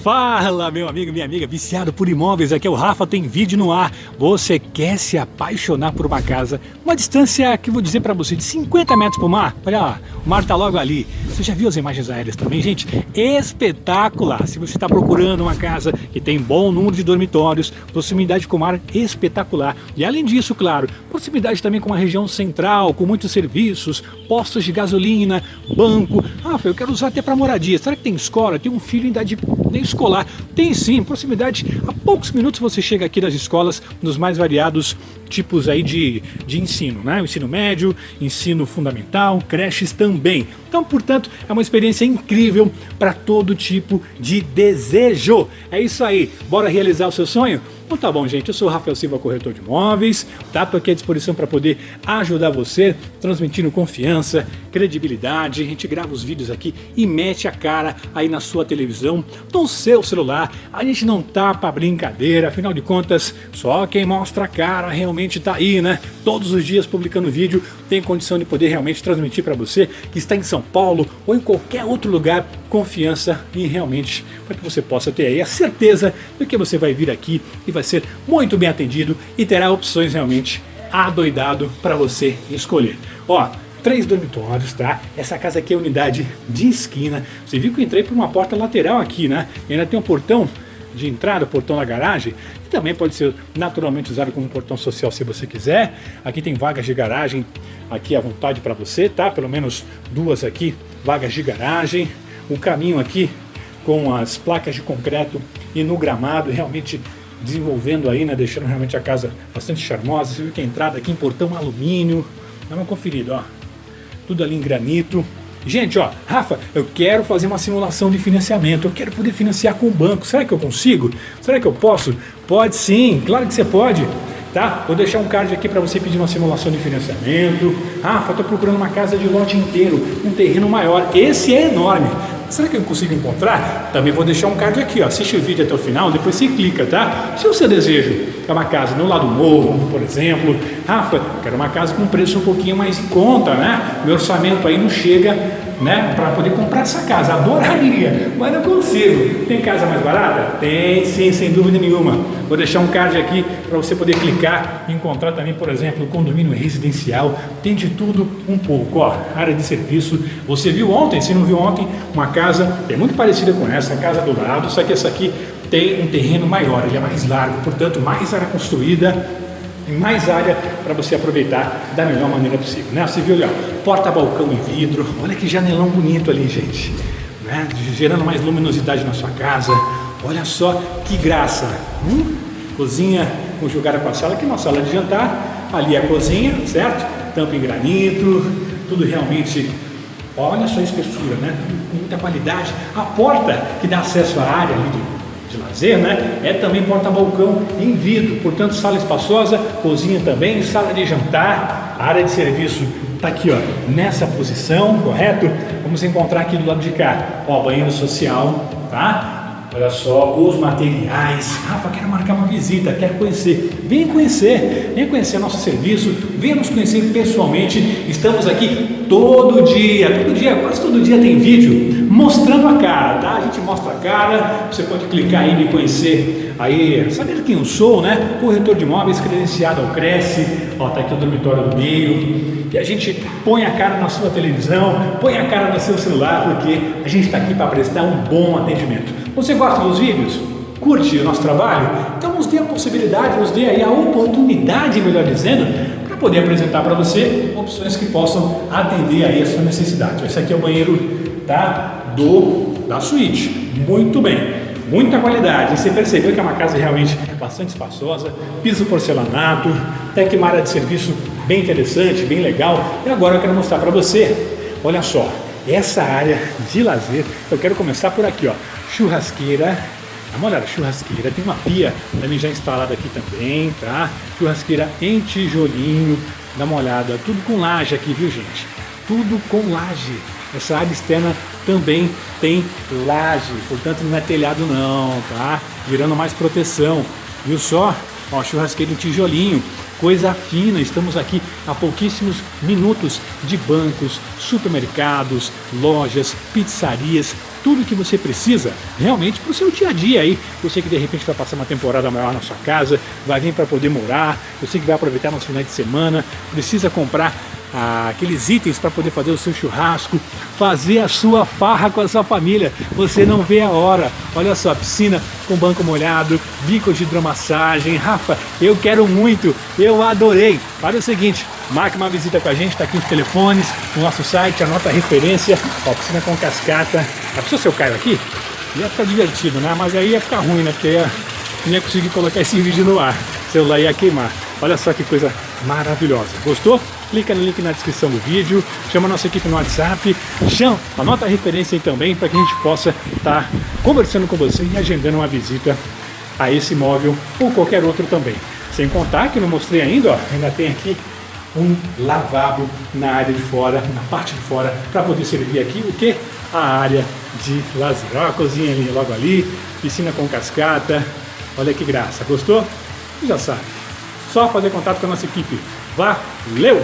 Fala, meu amigo, minha amiga, viciado por imóveis, aqui é o Rafa, tem vídeo no ar. Você quer se apaixonar por uma casa, uma distância que vou dizer pra você, de 50 metros pro mar? Olha lá, o mar tá logo ali. Você já viu as imagens aéreas também, gente? Espetacular! Se você está procurando uma casa que tem bom número de dormitórios, proximidade com o mar, espetacular. E além disso, claro, proximidade também com a região central, com muitos serviços, postos de gasolina, banco. Rafa, eu quero usar até para moradia. Será que tem escola? Tem um filho em idade escolar? Tem sim, proximidade, a poucos minutos você chega aqui das escolas, nos mais variados tipos aí de ensino, né? O ensino médio, ensino fundamental, creches também. Então, portanto, é uma experiência incrível para todo tipo de desejo. É isso aí, bora realizar o seu sonho? Então tá bom, gente, eu sou o Rafael Silva, corretor de imóveis, tá? Tô aqui à disposição para poder ajudar você, transmitindo confiança, credibilidade. A gente grava os vídeos aqui e mete a cara aí na sua televisão, no seu celular. A gente não tá para brincadeira, afinal de contas, só quem mostra a cara realmente tá aí, né? Todos os dias publicando vídeo, tem condição de poder realmente transmitir para você que está em São Paulo ou em qualquer outro lugar, confiança e realmente para que você possa ter aí a certeza de que você vai vir aqui e vai ser muito bem atendido e terá opções realmente adoidado para você escolher. Ó, 3 dormitórios, tá? Essa casa aqui é unidade de esquina. Você viu que eu entrei por uma porta lateral aqui, né? E ainda tem um portão de entrada, portão da garagem, que também pode ser naturalmente usado como portão social se você quiser. Aqui tem vagas de garagem aqui à vontade para você, tá? Pelo menos 2 aqui, vagas de garagem. O caminho aqui com as placas de concreto e no gramado, realmente desenvolvendo aí, né? Deixando realmente a casa bastante charmosa. Você viu que a entrada aqui em portão alumínio. Dá uma conferida, ó. Tudo ali em granito. Gente, ó, Rafa, eu quero fazer uma simulação de financiamento, eu quero poder financiar com o banco, será que eu consigo? Será que eu posso? Pode sim, claro que você pode, tá? Vou deixar um card aqui para você pedir uma simulação de financiamento. Rafa, estou procurando uma casa de lote inteiro, um terreno maior, esse é enorme. Será que eu consigo encontrar? Também vou deixar um card aqui, ó. Assiste o vídeo até o final, depois você clica, tá? Se o seu desejo é uma casa no lado morro, por exemplo, Rafa, quero uma casa com preço um pouquinho mais em conta, né? Meu orçamento aí não chega, né, para poder comprar essa casa. Adoraria, mas não consigo. Tem casa mais barata? Tem sim, sem dúvida nenhuma. Vou deixar um card aqui para você poder clicar e encontrar também, por exemplo, condomínio residencial. Tem de tudo um pouco, ó. Área de serviço. Você viu ontem, se não viu ontem, uma casa é muito parecida com essa, a casa do lado, só que essa aqui tem um terreno maior, ele é mais largo, portanto, mais área construída e mais área para você aproveitar da melhor maneira possível, né? Você viu ali, ó, porta-balcão em vidro, olha que janelão bonito ali, gente, né? Gerando mais luminosidade na sua casa. Olha só que graça. Cozinha conjugada com a sala, que é uma sala de jantar, ali é a cozinha, certo? Tampa em granito, tudo realmente, olha só a espessura, né? Tudo com muita qualidade. A porta que dá acesso à área ali de lazer, né? É também porta-balcão em vidro, portanto, sala espaçosa, cozinha também, sala de jantar, área de serviço tá aqui, ó, nessa posição, correto? Vamos encontrar aqui do lado de cá, ó, banheiro social, tá? Olha só os materiais. Rafa, quero marcar uma visita, quero conhecer. Venha conhecer nosso serviço, venha nos conhecer pessoalmente. Estamos aqui todo dia, quase todo dia tem vídeo mostrando a cara, tá? A gente mostra a cara, você pode clicar aí e me conhecer aí, saber quem eu sou, né? Corretor de imóveis credenciado ao Cresce, ó, tá aqui o dormitório do meio. E a gente põe a cara na sua televisão, põe a cara no seu celular, porque a gente está aqui para prestar um bom atendimento. Você gosta dos vídeos? Curte o nosso trabalho? Então nos dê a possibilidade, nos dê aí a oportunidade, melhor dizendo, para poder apresentar para você opções que possam atender aí a sua necessidade. Esse aqui é o banheiro, tá? Da suíte. Muito bem. Muita qualidade. Você percebeu que é uma casa realmente bastante espaçosa, piso porcelanato, até que uma área de serviço bem interessante, bem legal. E agora eu quero mostrar para você, olha só, essa área de lazer. Eu quero começar por aqui, ó, churrasqueira. Dá uma olhada, churrasqueira, tem uma pia também já instalada aqui também, tá? Churrasqueira em tijolinho, dá uma olhada, tudo com laje aqui, viu, gente? Tudo com laje. Essa área externa também tem laje, portanto não é telhado não, tá? Gerando mais proteção, viu só? Ó, churrasqueira em tijolinho, coisa fina. Estamos aqui a pouquíssimos minutos de bancos, supermercados, lojas, pizzarias, tudo que você precisa realmente para o seu dia a dia aí. Você que de repente vai passar uma temporada maior na sua casa, vai vir para poder morar, você que vai aproveitar nos finais de semana, precisa comprar aqueles itens para poder fazer o seu churrasco, fazer a sua farra com a sua família. Você não vê a hora. Olha só, piscina com banco molhado, bico de hidromassagem. Rafa, eu quero muito, eu adorei. Olha o seguinte, marque uma visita com a gente, está aqui os telefones, no nosso site, anota a referência. Ó, piscina com cascata. A pessoa, se eu caio aqui, ia ficar divertido, né? Mas aí ia ficar ruim, né? Porque não ia conseguir colocar esse vídeo no ar, o celular ia queimar. Olha só que coisa maravilhosa. Gostou? Clica no link na descrição do vídeo, chama a nossa equipe no WhatsApp, anota a referência aí também para que a gente possa estar conversando com você e agendando uma visita a esse imóvel ou qualquer outro também. Sem contar que não mostrei ainda, ó, ainda tem aqui um lavabo na área de fora, na parte de fora, para poder servir aqui o que? A área de lazer. Ó, a cozinha ali, logo ali, piscina com cascata. Olha que graça, gostou? Já sabe. Só fazer contato com a nossa equipe. Valeu!